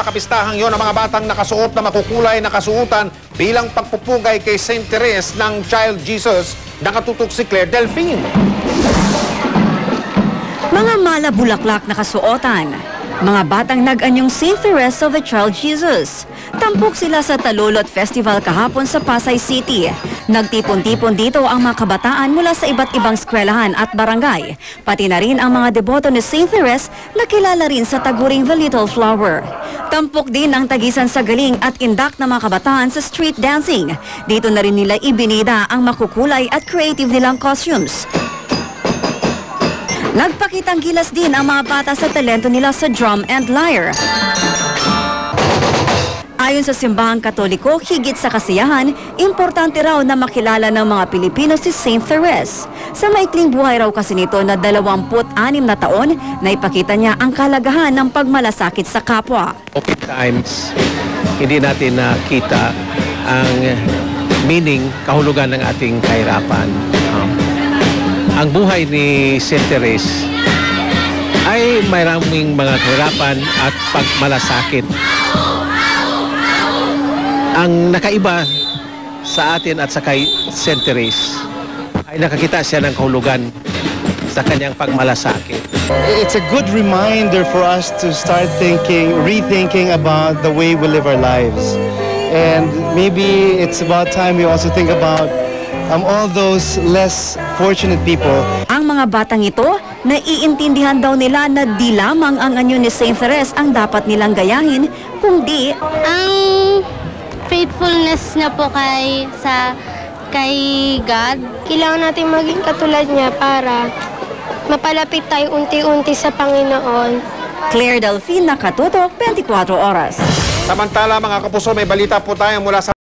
sa kapistahang yon ang mga batang nakasuot na makukulay na kasuotan bilang pagpupugay kay Saint Therese ng Child Jesus. Nakatutok si Claire Delphine. Mga malabulaklak na kasuotan. Mga batang nag-anyong Saint Therese of the Child Jesus. Tampok sila sa Talulot Festival kahapon sa Pasay City. Nagtipon-tipon dito ang mga kabataan mula sa iba't ibang eskwelahan at barangay. Pati na rin ang mga deboto ni Saint Therese na kilala rin sa taguring The Little Flower. Tampok din ang tagisan sa galing at indak na mga kabataan sa street dancing. Dito na rin nila ibinida ang makukulay at creative nilang costumes. Nagpakitang gilas din ang mga bata sa talento nila sa drum and lyre. Ayon sa simbahang Katoliko, higit sa kasiyahan, importante raw na makilala ng mga Pilipino si Saint Therese. Sa maikling buhay raw kasi nito na 26 na taon, naipakita niya ang kalagahan ng pagmalasakit sa kapwa. Open times, hindi natin nakita ang meaning, kahulugan ng ating kahirapan. Ang buhay ni Saint Therese ay maraming mga kahirapan at pagmalasakit. Ang nakaiba sa atin at sa kay Saint Therese ay nakakita siya ng kahulugan sa kanyang pagmalasakit. It's a good reminder for us to start rethinking about the way we live our lives. And maybe it's about time we also think about all those less fortunate people. Ang mga batang ito, naiintindihan daw nila na di lamang ang anyo ni Saint Therese ang dapat nilang gayahin, kundi ang faithfulness na po kay God. Kailangan natin maging katulad niya para mapalapit tayo unti-unti sa Panginoon. Claire Delphine, Nakatutok, 24 Oras. Samantala mga kapuso, may balita po tayo mula sa